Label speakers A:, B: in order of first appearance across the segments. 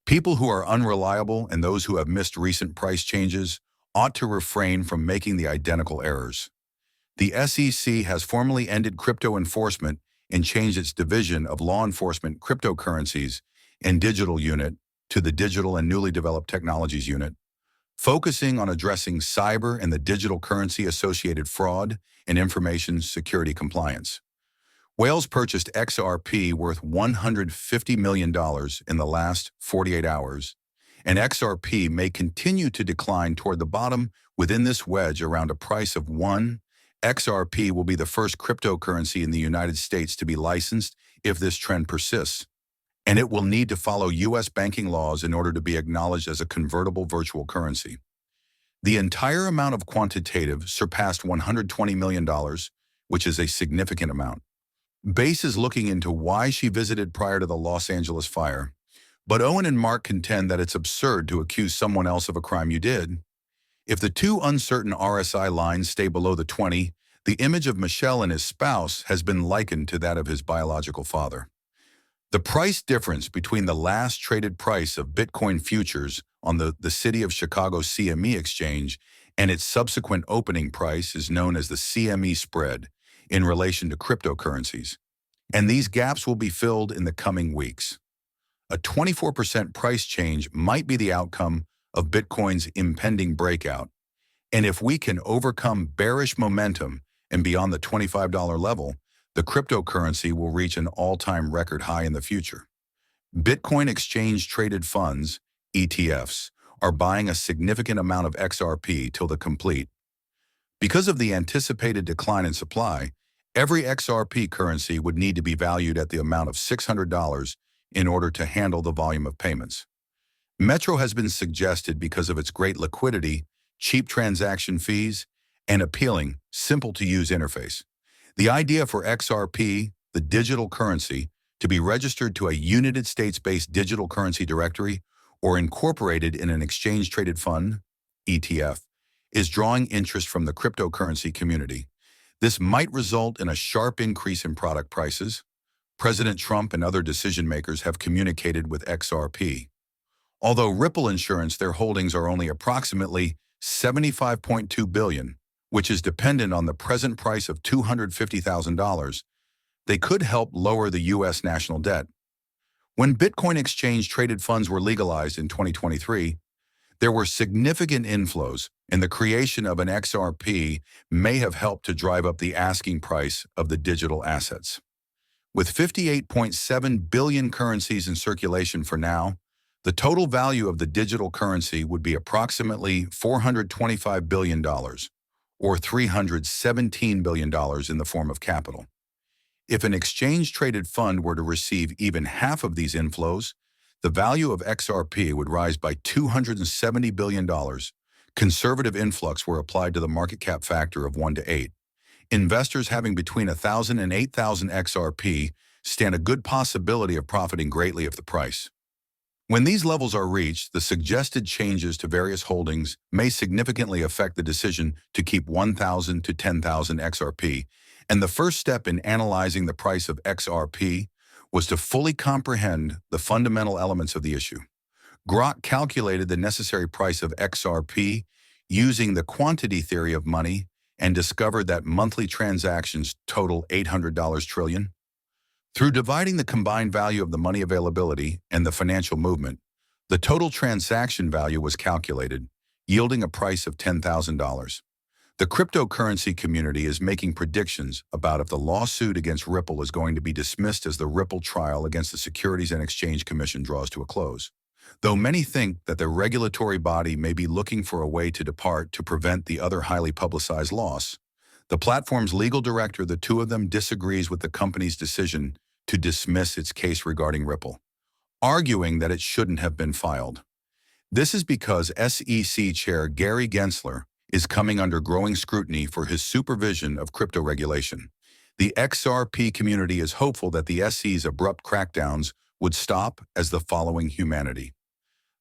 A: People who are unreliable and those who have missed recent price changes ought to refrain from making the identical errors. The SEC has formally ended crypto enforcement and changed its division of law enforcement cryptocurrencies and digital unit to the Digital and Newly Developed Technologies Unit, focusing on addressing cyber and the digital currency-associated fraud and information security compliance. Whales purchased XRP worth $150 million in the last 48 hours, and XRP may continue to decline toward the bottom within this wedge around a price of 1. XRP will be the first cryptocurrency in the United States to be licensed if this trend persists, and it will need to follow U.S. banking laws in order to be acknowledged as a convertible virtual currency. The entire amount of quantitative surpassed $120 million, which is a significant amount. Base is looking into why she visited prior to the Los Angeles fire, but Owen and Mark contend that it's absurd to accuse someone else of a crime you did. If the two uncertain RSI lines stay below the 20, the image of Michelle and his spouse has been likened to that of his biological father. The price difference between the last traded price of Bitcoin futures on the City of Chicago CME exchange and its subsequent opening price is known as the CME spread in relation to cryptocurrencies, and these gaps will be filled in the coming weeks. A 24% price change might be the outcome of Bitcoin's impending breakout, and if we can overcome bearish momentum and beyond the $25 level, the cryptocurrency will reach an all-time record high in the future. Bitcoin exchange-traded funds, ETFs, are buying a significant amount of XRP till the complete. Because of the anticipated decline in supply, every XRP currency would need to be valued at the amount of $600 in order to handle the volume of payments. Metro has been suggested because of its great liquidity, cheap transaction fees, and appealing, simple-to-use interface. The idea for XRP, the digital currency, to be registered to a United States-based digital currency directory or incorporated in an exchange-traded fund, ETF, is drawing interest from the cryptocurrency community. This might result in a sharp increase in product prices. President Trump and other decision-makers have communicated with XRP. Although Ripple Insurance, their holdings are only approximately $75.2 billion, which is dependent on the present price of $250,000, they could help lower the U.S. national debt. When Bitcoin exchange-traded funds were legalized in 2023, there were significant inflows, and the creation of an XRP may have helped to drive up the asking price of the digital assets. With 58.7 billion currencies in circulation for now, the total value of the digital currency would be approximately $425 billion, or $317 billion in the form of capital. If an exchange-traded fund were to receive even half of these inflows, the value of XRP would rise by $270 billion. Conservative influx were applied to the market cap factor of 1 to 8. Investors having between 1,000 and 8,000 XRP stand a good possibility of profiting greatly if the price. When these levels are reached, the suggested changes to various holdings may significantly affect the decision to keep 1,000 to 10,000 XRP, and the first step in analyzing the price of XRP was to fully comprehend the fundamental elements of the issue. Grok calculated the necessary price of XRP using the quantity theory of money and discovered that monthly transactions total $800 trillion. Through dividing the combined value of the money availability and the financial movement, the total transaction value was calculated, yielding a price of $10,000. The cryptocurrency community is making predictions about if the lawsuit against Ripple is going to be dismissed as the Ripple trial against the Securities and Exchange Commission draws to a close. Though many think that the regulatory body may be looking for a way to depart to prevent the other highly publicized loss, the platform's legal director, the two of them, disagrees with the company's decision to dismiss its case regarding Ripple, arguing that it shouldn't have been filed. This is because SEC Chair Gary Gensler is coming under growing scrutiny for his supervision of crypto regulation. The XRP community is hopeful that the SEC's abrupt crackdowns would stop as the following humanity.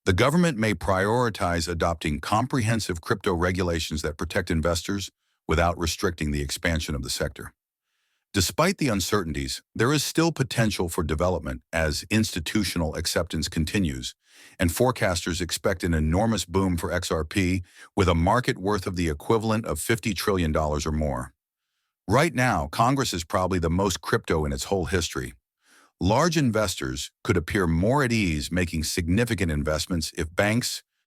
A: The government may prioritize adopting comprehensive crypto regulations that protect investors without restricting the expansion of the sector. Despite the uncertainties, there is still potential for development as institutional acceptance continues, and forecasters expect an enormous boom for XRP with a market worth of the equivalent of $50 trillion or more. Right now, Congress is probably the most crypto in its whole history. Large investors could appear more at ease making significant investments if banks,